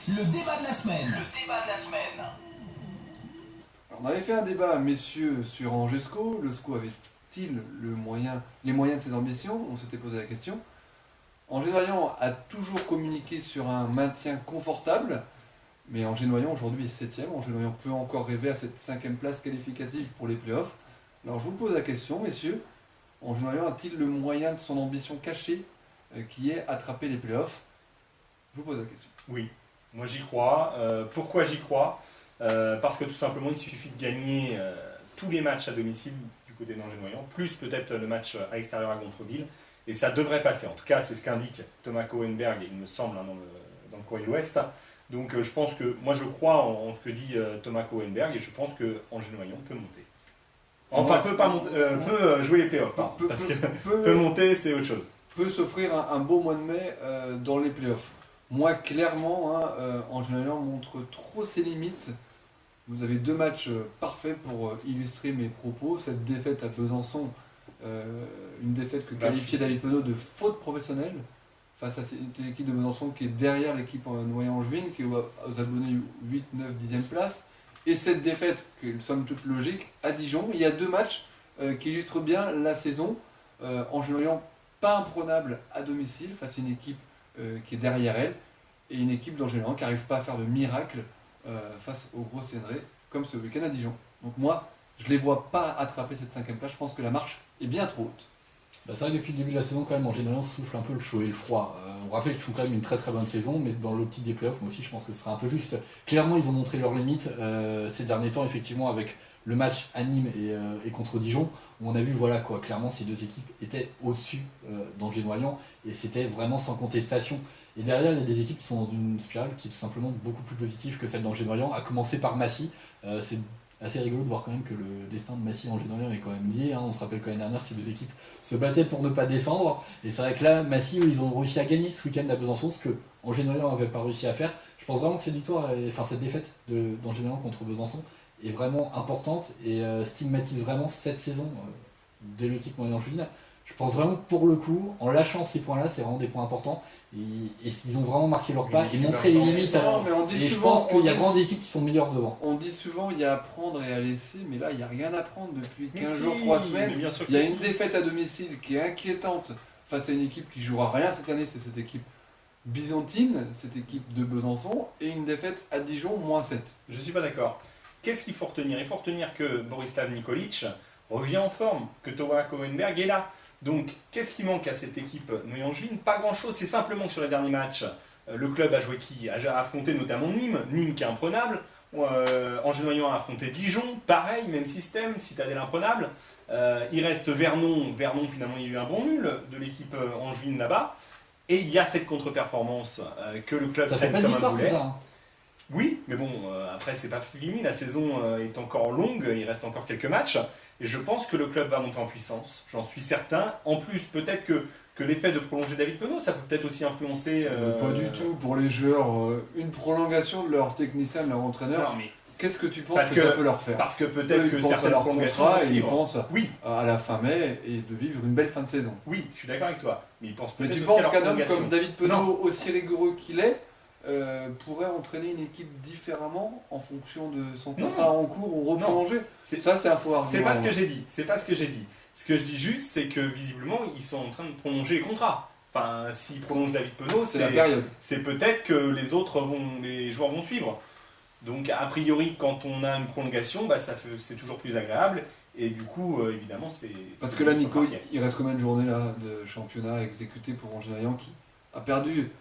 Le débat de la semaine. Le débat de la semaine. Alors, on avait fait un débat, messieurs, sur Angesco. Le SCO avait-il les moyens de ses ambitions? On s'était posé la question. Angers-Noyant a toujours communiqué sur un maintien confortable, mais Angers-Noyant aujourd'hui est 7ème. Angers-Noyant peut encore rêver à cette 5ème place qualificative pour les playoffs. Alors je vous pose la question, messieurs. Angers-Noyant a-t-il le moyen de son ambition cachée qui est attraper les playoffs? Je vous pose la question. Oui, moi j'y crois. Pourquoi j'y crois? Parce que tout simplement il suffit de gagner tous les matchs à domicile du côté d'Angers-Noyant, plus peut-être le match à l'extérieur à Gonfreville, et ça devrait passer. En tout cas, c'est ce qu'indique Thomas Cohenberg, il me semble, dans le courrier de l'Ouest. Donc je pense que, moi je crois en ce que dit Thomas Cohenberg, et je pense que Angers-Noyant peut monter. Enfin, peut jouer les playoffs, parce que peut monter, c'est autre chose. Peut s'offrir un beau mois de mai dans les playoffs. Moi, clairement, Angers-Noyant montre trop ses limites. Vous avez 2 matchs parfaits pour illustrer mes propos. Cette défaite à Besançon, une défaite que qualifiait David Penaud de faute professionnelle face à cette équipe de Besançon qui est derrière l'équipe Noyant-Angevine, qui est aux abonnés 8, 9, 10e place. Et cette défaite, qui est une somme toute logique, à Dijon. Il y a 2 matchs qui illustrent bien la saison. Angers-Noyant pas imprenable à domicile face à une équipe qui est derrière elle, et une équipe d'Angers-Noyant qui n'arrive pas à faire de miracle face aux gros Cénrés, comme ce week-end à Dijon. Donc moi, je ne les vois pas attraper cette 5ème place. Je pense que la marche est bien trop haute. C'est vrai que depuis le début de la saison, quand même, Angers-Noyant souffle un peu le chaud et le froid. On rappelle qu'ils font quand même une très très bonne saison, mais dans l'optique des playoffs, moi aussi, je pense que ce sera un peu juste. Clairement, ils ont montré leurs limites ces derniers temps, effectivement, avec le match à Nîmes et contre Dijon, où on a vu, voilà quoi, clairement, ces 2 équipes étaient au-dessus d'Angers-Noyant, et c'était vraiment sans contestation. Et derrière, il y a des équipes qui sont dans une spirale qui est tout simplement beaucoup plus positive que celle d'Angers-Noyant, à commencer par Massy. C'est assez rigolo de voir quand même que le destin de Massy et Angers-Noyant est quand même lié. On se rappelle que l'année dernière, ces 2 équipes se battaient pour ne pas descendre. Et c'est vrai que là, Massy, ils ont réussi à gagner ce week-end à Besançon, ce que Angers-Noyant n'avait pas réussi à faire. Je pense vraiment que cette défaite d'Angers-Noyant contre Besançon est vraiment importante et stigmatise vraiment cette saison de l'équipe Noyant-Angevine. Je pense vraiment que pour le coup, en lâchant ces points-là, c'est vraiment des points importants. Et ils ont vraiment marqué leur pas et montré les limites. Et je pense qu'il y a vraiment des équipes qui sont meilleures devant. On dit souvent il y a à prendre et à laisser, mais là il n'y a rien à prendre depuis 15 jours, 3 semaines. Il y a une défaite à domicile qui est inquiétante face à une équipe qui jouera rien cette année, c'est cette équipe byzantine, cette équipe de Besançon, et une défaite à Dijon, -7. Je ne suis pas d'accord. Qu'est-ce qu'il faut retenir? Il faut retenir que Borislav Nikolic revient en forme, que Thomas Cohenberg est là. Donc, qu'est-ce qui manque à cette équipe Noyant-Angevine? Pas grand-chose, c'est simplement que sur les derniers matchs, le club a joué qui? A affronté notamment Nîmes qui est imprenable. Angers-Noyant a affronté Dijon, pareil, même système, Citadelle imprenable. Il reste Vernon, finalement il y a eu un bon nul de l'équipe angevine là-bas. Et il y a cette contre-performance que le club ça fait pas de victoire tout ça. Hein. Oui, mais bon, après c'est pas fini, la saison est encore longue, il reste encore quelques matchs, et je pense que le club va monter en puissance, j'en suis certain. En plus, peut-être que l'effet de prolonger David Penaud, ça peut peut-être aussi influencer... Pas du tout pour les joueurs, une prolongation de leur technicien, de leur entraîneur. Non, mais... Qu'est-ce que tu penses que ça peut leur faire? Parce que peut-être que certaines leur prolongations contrat et ils pensent oui. à la fin mai et de vivre une belle fin de saison. Oui, je suis d'accord avec toi, mais ils pensent Mais peut-être tu aussi à penses leur qu'un homme prolongation. comme David Penaud, Non. aussi rigoureux qu'il est, pourrait entraîner une équipe différemment en fonction de son contrat en cours ou reprolongé? Ça, c'est un faux argument. C'est pas ce que j'ai dit. C'est pas ce que j'ai dit. Ce que je dis juste, c'est que visiblement, ils sont en train de prolonger les contrats. Enfin, s'ils prolongent David Penaud, c'est la période. C'est peut-être que les joueurs vont suivre. Donc, a priori, quand on a une prolongation, c'est toujours plus agréable. Et du coup, évidemment, c'est... Parce que là, Nico, il reste combien de journées là, de championnat exécuté pour Angers-Noyant qui a perdu,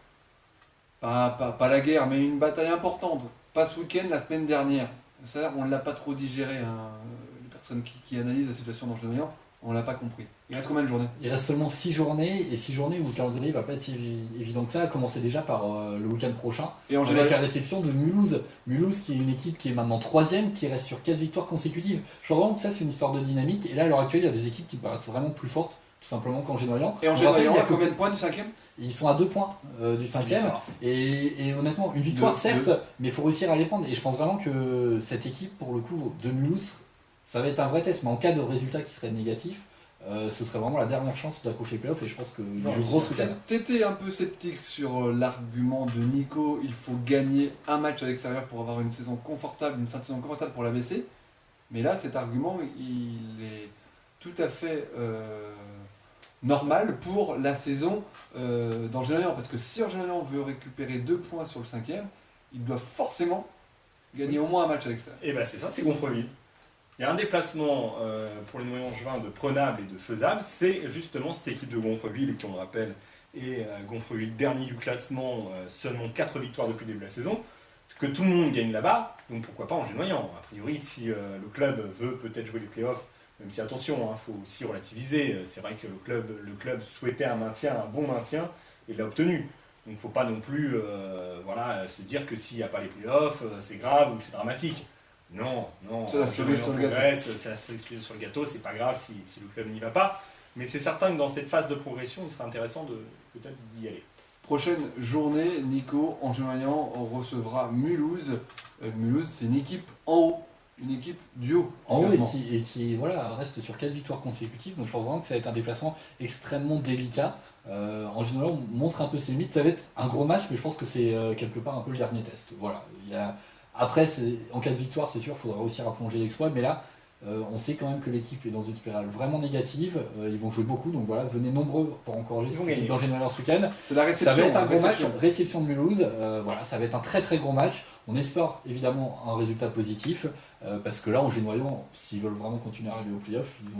pas la guerre, mais une bataille importante. Pas ce week-end, la semaine dernière. Ça, on ne l'a pas trop digéré. Les personnes qui analysent la situation d'Angers-Noyant, on ne l'a pas compris. Il reste combien de journées? Il reste seulement 6 journées, et 6 journées où le calendrier va pas être évident que ça, à commencer déjà par le week-end prochain, et avec la réception de Mulhouse. Mulhouse qui est une équipe qui est maintenant 3ème, qui reste sur 4 victoires consécutives. Je crois vraiment que ça c'est une histoire de dynamique, et là à l'heure actuelle il y a des équipes qui paraissent vraiment plus fortes, tout simplement qu'Angers-Noyant. Et Angers-Noyant, il y a combien de points du 5ème? Ils sont à 2 points du 5ème, et honnêtement, une victoire certes, mais il faut réussir à les prendre, et je pense vraiment que cette équipe, pour le coup, de Mulhouse, ça va être un vrai test, mais en cas de résultat qui serait négatif, ce serait vraiment la dernière chance d'accrocher les playoffs et je pense qu'il Non, joue gros ce week-end. T'étais un peu sceptique sur l'argument de Nico, il faut gagner un match à l'extérieur pour avoir une saison confortable, une fin de saison confortable pour la BC. Mais là, cet argument, il est tout à fait normal pour la saison d'Angers-Lorient. Parce que si Angers-Lorient veut récupérer 2 points sur le 5e, il doit forcément gagner au moins un match à l'extérieur. Et ben c'est ça, c'est Gonfreville. Il y a un déplacement pour les Noyons-Angevins de prenable et de faisable, c'est justement cette équipe de Gonfreville qui, on le rappelle, est Gonfreville dernier du classement, seulement 4 victoires depuis le début de la saison, que tout le monde gagne là-bas, donc pourquoi pas Angers-Noyant. A priori, si le club veut peut-être jouer les playoffs, même si attention, il faut aussi relativiser, c'est vrai que le club souhaitait un maintien, un bon maintien, et l'a obtenu. Donc il ne faut pas non plus se dire que s'il n'y a pas les playoffs, c'est grave ou c'est dramatique. Non, C'est la cerise sur le gâteau. C'est la cerise sur le gâteau, c'est pas grave si le club n'y va pas. Mais c'est certain que dans cette phase de progression, il serait intéressant de peut-être d'y aller. Prochaine journée, Nico, Angers-Lorient recevra Mulhouse. Mulhouse, c'est une équipe en haut, une équipe du haut. En haut classement. et qui reste sur 4 victoires consécutives, donc je pense vraiment que ça va être un déplacement extrêmement délicat. Angers-Lorient montre un peu ses limites, ça va être un gros match, mais je pense que c'est quelque part un peu le dernier test. Voilà. Après, en cas de victoire, c'est sûr, il faudra aussi replonger l'exploit, mais là, on sait quand même que l'équipe est dans une spirale vraiment négative, ils vont jouer beaucoup, donc voilà, venez nombreux pour encourager cette équipe d'Angers-Lorient ce week-end. C'est la réception. Ça va être un gros match, réception. réception de Mulhouse, voilà, ça va être un très très gros match. On espère évidemment un résultat positif, parce que là, Angers-Lorient, s'ils veulent vraiment continuer à arriver au playoff, ils ont